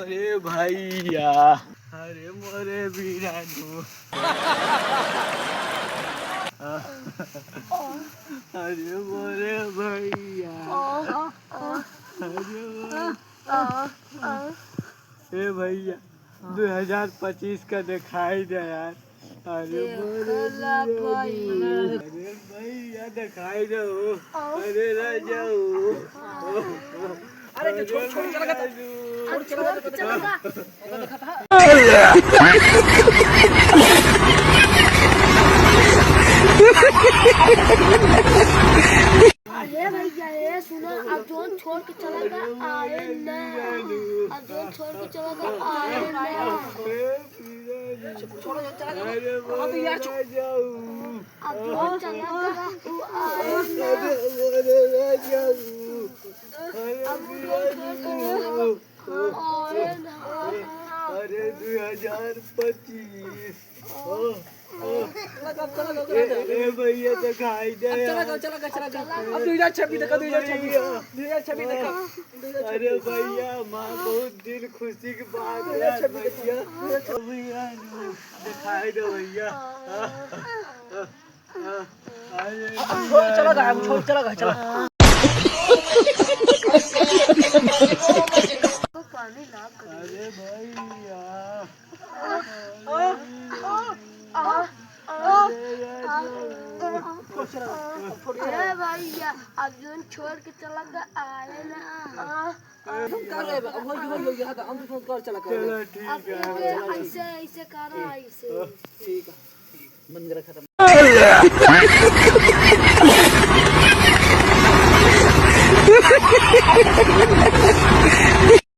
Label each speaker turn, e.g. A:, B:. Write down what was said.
A: अरे भैया, अरे मोरे वीरानू, अरे मोरे भैया, अरे भैया 2025 का दिखाई दे यार। अरे भैया दिखाई दो। अरे राजा
B: अरे छोड़ चला
C: अरे भैया ये सुनो, अब जोन छोड़ के चला गया आए ना, अब जोन छोड़ के चला गया आए ना,
B: छोड़ो चला गया।
A: अरे
B: अब यार
C: अब जोन चला गया वो आए ना, आए ना।
A: अरे 2025 भैया दिखाई दे।
B: चला अब 2026 देखा 2026 देखा।
A: अरे भैया माँ बहुत दिन खुशी की बात है भैया। भैया दिखाई दो भैया।
B: छोड़ चला गया।
A: अरे भैया
C: अरे भैया अब जोन छोड़ के चला गया आए ना,
B: चला
A: चलो ठीक
C: अब
A: है।
C: ऐसे ऐसे करा ऐसे।
B: ठीक है मन करा खत्म।